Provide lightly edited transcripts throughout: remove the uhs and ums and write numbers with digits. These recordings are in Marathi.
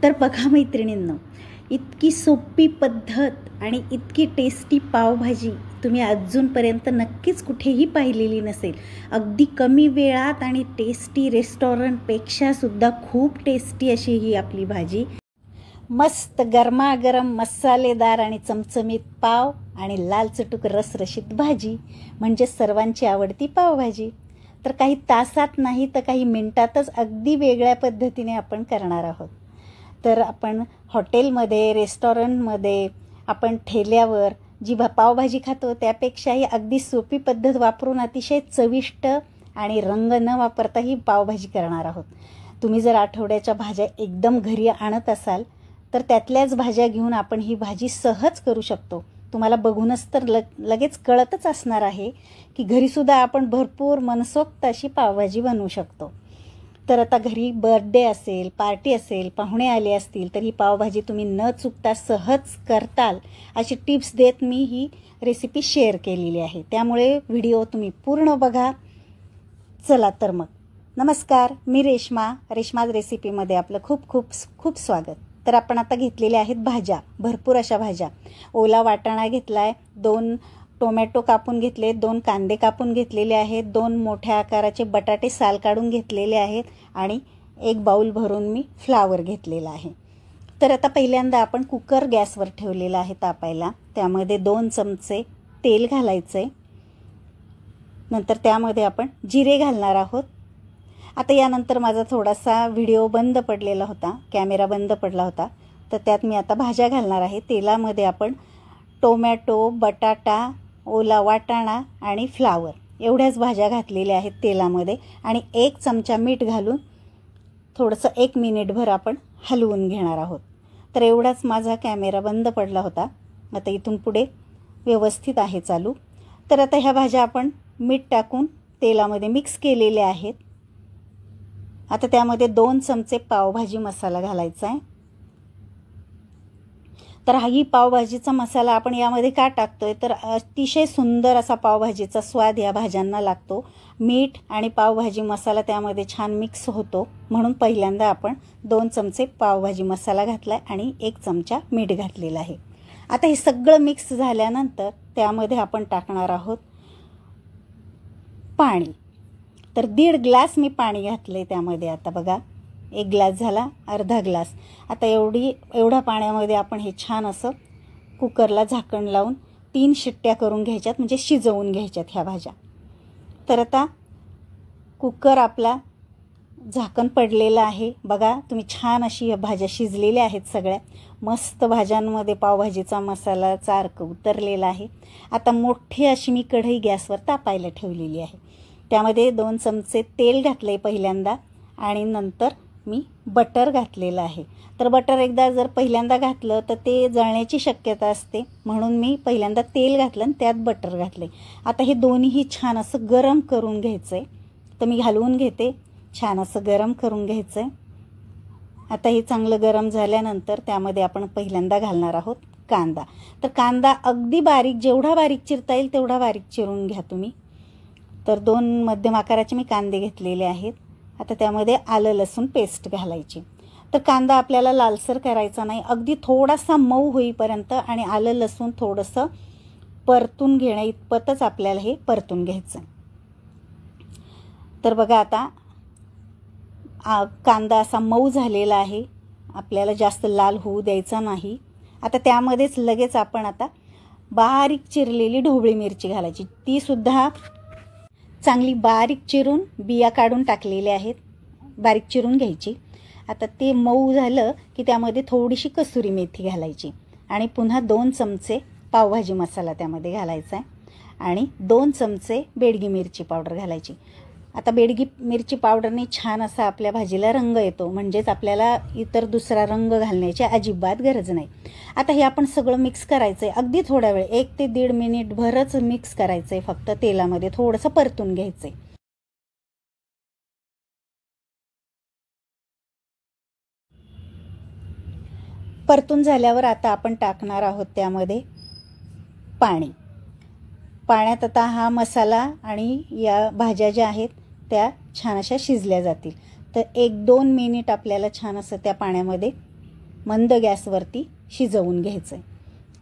तर बघा मैत्रिणींनो, इतकी सोपी पद्धत आणि इतकी टेस्टी पावभाजी तुम्ही अजूनपर्यंत नक्कीच कुठेही पाहिलेली नसेल. अगदी कमी वेळात आणि टेस्टी, रेस्टॉरंटपेक्षा सुद्धा खूप टेस्टी अशी ही आपली भाजी. मस्त गरमागरम मसालेदार आणि चमचमीत पाव आणि लाल चटूक रसरशीत भाजी म्हणजे सर्वांची आवडती पावभाजी. तर काही तासात नाही तर काही मिनिटातच अगदी वेगळ्या पद्धतीने आपण करणार आहोत. तर आपण हॉटेलमध्ये, रेस्टॉरंटमध्ये, आपण ठेल्यावर जी पावभाजी खातो त्यापेक्षाही अगदी सोपी पद्धत वापरून अतिशय चविष्ट आणि रंग न वापरता ही पावभाजी करणार आहोत. तुम्ही जर आठवड्याच्या भाज्या एकदम घरी आणत असाल तर त्यातल्याच भाज्या घेऊन आपण ही भाजी सहज करू शकतो. तुम्हाला बघूनच तर लगेच कळतच असणार आहे की घरीसुद्धा आपण भरपूर मनसोक्त अशी पावभाजी बनवू शकतो. तर आता घरी बर्थडे असेल, पार्टी असेल, पाहुणे आले असतील तर ही पावभाजी तुम्ही न चुकता सहज करताल अशी टिप्स देत मी ही रेसिपी शेअर केलेली आहे. त्यामुळे व्हिडिओ तुम्ही पूर्ण बघा. चला तर मग. नमस्कार, मी रेश्माज रेसिपीमध्ये आपलं खूप खूप खूप स्वागत. तर आपण आता घेतलेल्या आहेत भाज्या, भरपूर अशा भाज्या. ओला वाटाणा घेतला आहे, 2 टोमॅटो कापून घेतले, 2 कांदे कापून घेतलेले आहेत, 2 मोठ्या आकाराचे बटाटे साल काढून घेतलेले आहेत आणि 1 बाउल भरून मी फ्लावर घेतलेला आहे. तर आता पहिल्यांदा आपण कुकर गॅसवर ठेवलेला आहे तापायला. त्यामध्ये 2 चमचे तेल घालायचे. नंतर त्यामध्ये आपण जिरे घालणार आहोत. आता यानंतर माझा थोडासा व्हिडिओ बंद पडलेला होता, कॅमेरा बंद पडला होता, तर त्यात मी आता भाज्या घालणार आहे. तेलामध्ये आपण टोमॅटो, बटाटा, ओला वाटाणा आणि फ्लावर एवढ्याच भाज्या घातलेल्या आहेत तेलामध्ये आणि 1 चमचा मीठ घालून थोडंसं 1 मिनिटभर आपण हलवून घेणार आहोत. तर एवढाच माझा कॅमेरा बंद पडला होता. आता इथून पुढे व्यवस्थित आहे चालू. तर आता ह्या भाज्या आपण मीठ टाकून तेलामध्ये मिक्स केलेल्या आहेत. आता त्यामध्ये 2 चमचे पावभाजी मसाला घालायचा आहे. तर ही पावभाजीचा मसाला आपण यामध्ये का टाकतोय तर अतिशय सुंदर असा पावभाजीचा स्वाद या भाज्यांना लागतो. मीठ आणि पावभाजी मसाला त्यामध्ये छान मिक्स होतो म्हणून पहिल्यांदा आपण 2 चमचे पावभाजी मसाला घातला आणि 1 चमचा मीठ घातलेला आहे. आता हे सगळं मिक्स झाल्यानंतर त्यामध्ये आपण टाकणार आहोत पाणी. तर 1.5 ग्लास मी पाणी घातले त्यामध्ये. आता बघा 1 ग्लास झाला, अर्धा ग्लास. आता एवढ्या पाण्यामध्ये आपण हे छान असं कुकरला झाकण लावून 3 शिट्ट्या करून घ्यायच्यात, म्हणजे शिजवून घ्यायच्यात ह्या भाज्या. तर आता कुकर आपला झाकण पडलेलं आहे. बघा तुम्ही छान अशी ह्या भाज्या शिजलेल्या आहेत सगळ्या. मस्त भाज्यांमध्ये पावभाजीचा मसालाचा अर्क उतरलेला आहे. आता मोठी अशी मी कढई गॅसवर तापायला ठेवलेली आहे. त्यामध्ये 2 चमचे तेल घातले पहिल्यांदा आणि नंतर मी बटर घातलेलं आहे. तर बटर एकदा जर पहिल्यांदा घातलं तर ते जळण्याची शक्यता असते म्हणून मी पहिल्यांदा तेल घातलं आणि त्यात बटर घातले. आता हे दोन्हीही छान असं गरम करून घ्यायचं आहे. तर मी घालवून घेते. छान असं गरम करून घ्यायचं आहे. आता हे चांगलं गरम झाल्यानंतर त्यामध्ये आपण पहिल्यांदा घालणार आहोत कांदा. तर कांदा अगदी बारीक, जेवढा बारीक चिरता येईल तेवढा बारीक चिरून घ्या तुम्ही. तर 2 मध्यम आकाराचे मी कांदे घेतलेले आहेत. आता त्यामध्ये आलं लसूण पेस्ट घालायची. तर कांदा आपल्याला लालसर करायचा नाही, अगदी थोडासा मऊ होईपर्यंत आणि आलं लसूण थोडंसं परतून घेण्या इतपतच आपल्याला हे परतून घ्यायचं. तर बघा आता कांदा असा मऊ झालेला आहे, आपल्याला जास्त लाल होऊ द्यायचा नाही. आता त्यामध्येच लगेच आपण आता बारीक चिरलेली ढोबळी मिरची घालायची. ती सुद्धा चांगली बारीक चिरून बिया काढून टाकलेल्या आहेत, बारीक चिरून घ्यायची. आता ते मऊ झालं की त्यामध्ये थोडीशी कसुरी मेथी घालायची आणि पुन्हा 2 चमचे पावभाजी मसाला त्यामध्ये घालायचा आहे आणि 2 चमचे बेडगी मिरची पावडर घालायची. आता बेडगी मिरची पावडरने छान असा आपल्या भाजीला रंग येतो, म्हणजेच आपल्याला इतर दुसरा रंग घालण्याची अजिबात गरज नाही. आता हे आपण सगळं मिक्स करायचं आहे. अगदी थोडा वेळ, 1 ते 1.5 मिनिटभरच मिक्स करायचं आहे. फक्त तेलामध्ये थोडंसं परतून घ्यायचं आहे. परतून झाल्यावर आता आपण टाकणार आहोत त्यामध्ये पाणी. पाण्यात आता हा मसाला आणि या भाज्या ज्या आहेत त्या छान अशा शिजल्या जातील. तर 1-2 मिनिट आपल्याला छान असं त्या पाण्यामध्ये मंद गॅसवरती शिजवून घ्यायचं आहे.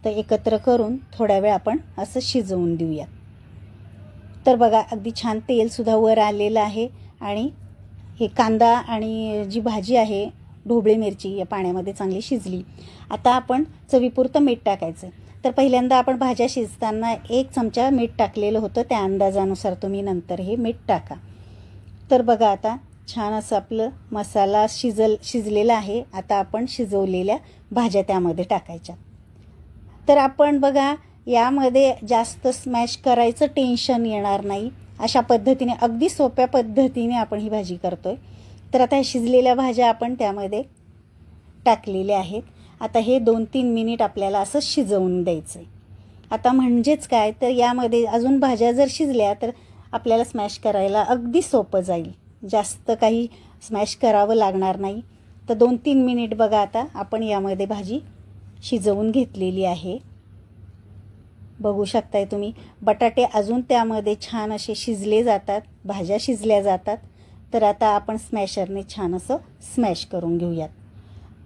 तर एकत्र करून थोड्या वेळ आपण असं शिजवून देऊया. तर बघा अगदी छान तेलसुद्धा वर आलेलं आहे आणि हे कांदा आणि जी भाजी आहे ढोबळी मिरची या पाण्यामध्ये चांगली शिजली. आता आपण चवीपुरतं मीठ टाकायचं. तर पहिल्यांदा आपण भाज्या शिजताना 1 चमचा मीठ टाकलेलं होतं, त्या अंदाजानुसार तुम्ही नंतर हे मीठ टाका. तर बघा आता छान असं आपलं मसाला शिजलेला आहे. आता आपण शिजवलेल्या भाज्या त्यामध्ये टाकायच्या. तर आपण बघा यामध्ये जास्त स्मॅश करायचं टेन्शन येणार नाही. अशा पद्धतीने अगदी सोप्या पद्धतीने आपण ही भाजी करतोय. तर आता ह्या शिजलेल्या भाज्या आपण त्यामध्ये टाकलेल्या आहेत. आता हे 2-3 मिनिट आपल्याला असं शिजवून द्यायचं आहे. आता म्हणजेच काय तर यामध्ये अजून भाज्या जर शिजल्या तर आपल्याला स्मॅश करायला अगदी सोपं जाईल. जास्त काही स्मॅश करावं लागणार नाही. तर 2-3 मिनिट बघा आता आपण यामध्ये भाजी शिजवून घेतलेली आहे. बघू शकताय तुम्ही बटाटे अजून त्यामध्ये छान असे शिजले जातात, भाज्या शिजल्या जातात. तर आता आपण स्मॅशरने छान असं स्मॅश करून घेऊयात.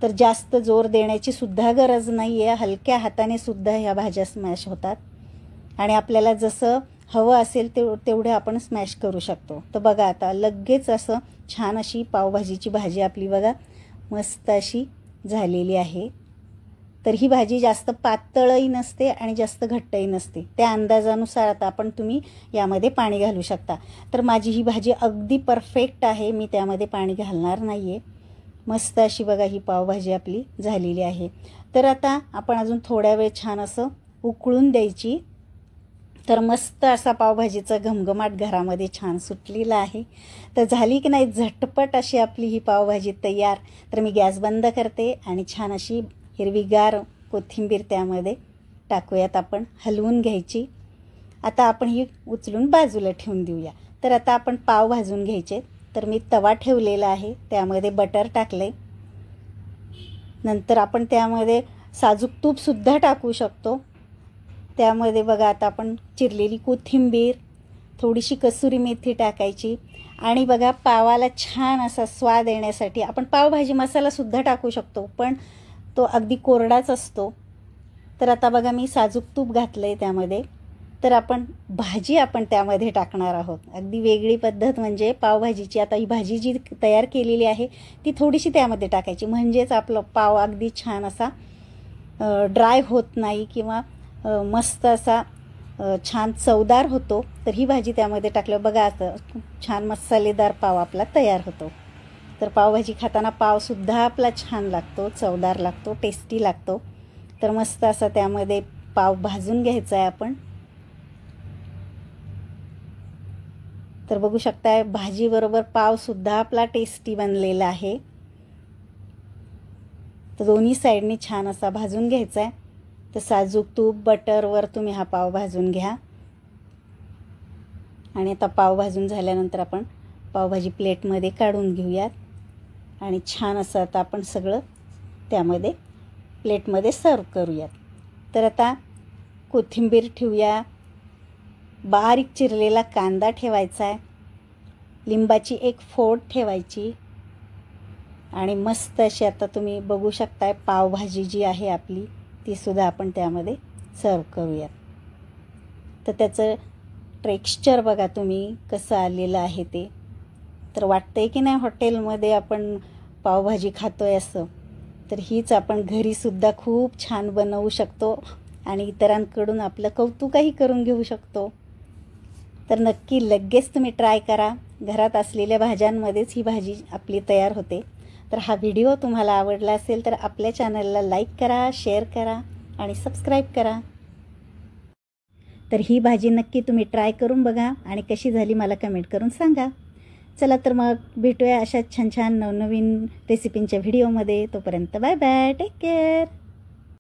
तर जास्त जोर देण्याची सुद्धा गरज नाही आहे. हलक्या हाताने सुद्धा ह्या भाज्या स्मॅश होतात आणि आपल्याला जसं हवं असेल तेवढे आपण स्मॅश करू शकतो. तर बघा आता लगेच असं छान अशी पावभाजीची भाजी आपली बघा मस्त अशी झालेली आहे. तर ही भाजी जास्त पातळही नसते आणि जास्त घट्टही नसते. त्या अंदाजानुसार आता तुम्ही यामध्ये पाणी घालू शकता. तर माझी ही भाजी अगदी परफेक्ट आहे, मी त्यामध्ये पाणी घालणार नाही आहे. मस्त अशी बघा ही पावभाजी आपली झालेली आहे. तर आता आपण अजून थोड्या वेळ छान असं उकळून द्यायची. तर मस्त असा पावभाजीचा घमघमाट घरामध्ये छान सुटलेला आहे. तर झाली की नाही झटपट अशी आपली ही पावभाजी तयार. तर मी गॅस बंद करते आणि छान अशी हिरवीगार कोथिंबीर त्यामध्ये टाकूयात. आपण हलवून घ्यायची. आता आपण ही उचलून बाजूला ठेवून देऊया. तर आता आपण पाव भाजून घ्यायचे. तर मी तवा ठेवलेला आहे, त्यामध्ये बटर टाकले. नंतर आपण त्यामध्ये साजूक तूपसुद्धा टाकू शकतो. त्यामध्ये बघा आता आपण चिरलेली कोथिंबीर, थोडीशी कसुरी मेथी टाकायची आणि बघा पावाला छान असा स्वाद येण्यासाठी आपण पावभाजी मसालासुद्धा टाकू शकतो, पण तो अगदी कोरडाच असतो. तर आता बघा मी साजूक तूप घातलं आहे त्यामध्ये. तर आपण भाजी त्यामध्ये टाकणार आहोत. अगदी वेगळी पद्धत म्हणजे पावभाजीची. आता ही भाजी जी तयार केलेली आहे ती थोडीशी त्यामध्ये टाकायची, म्हणजेच आपलं पाव अगदी छान असा ड्राय होत नाही किंवा मस्त असा छान चवदार होतो. तर ही भाजी त्यामध्ये टाकलं बघा आता छान मसालेदार पाव आपला तयार होतो. तर पावभाजी खाताना पावसुद्धा आपला छान लागतो, चवदार लागतो, टेस्टी लागतो. तर मस्त असा त्यामध्ये पाव भाजून घ्यायचा आहे आपण. तर बघू शकताय भाजीबरोबर पावसुद्धा आपला टेस्टी बनलेला आहे. तर दोन्ही साईडनी छान असा भाजून घ्यायचा आहे. तर साजूक तूप बटरवर तुम्ही हा पाव भाजून घ्या. आणि आता पाव भाजून झाल्यानंतर आपण पावभाजी प्लेटमध्ये काढून घेऊयात आणि छान असं आता आपण सगळं त्यामध्ये प्लेटमध्ये सर्व करूयात. तर आता कोथिंबीर ठेवूया, बारीक चिरलेला कांदा ठेवायचा आहे, लिंबाची 1 फोड ठेवायची आणि मस्त अशी आता तुम्ही बघू शकताय पावभाजी जी आहे आपली तीसुद्धा आपण त्यामध्ये सर्व करूयात. तर त्याचं टेक्स्चर बघा तुम्ही कसं आलेलं आहे ते. तर वाटतंय की नाही हॉटेलमध्ये आपण पावभाजी खातोय असं. तर हीच आपण घरीसुद्धा खूप छान बनवू शकतो आणि इतरांकडून आपलं कौतुकही करून घेऊ शकतो. तर नक्की लगेच तुम्ही ट्राय करा. घरात असलेल्या भाज्यांमध्येच ही भाजी आपली तयार होते. तर हा व्हिडिओ तुम्हाला आवडला असेल तर आपल्या चॅनलला लाईक करा, शेअर करा आणि सबस्क्राईब करा. तर ही भाजी नक्की तुम्ही ट्राय करून बघा आणि कशी झाली मला कमेंट करून सांगा. चला तर मग भेटूया अशा छान छान नवनवीन रेसिपींच्या व्हिडिओमध्ये. तोपर्यंत बाय बाय, टेक केअर.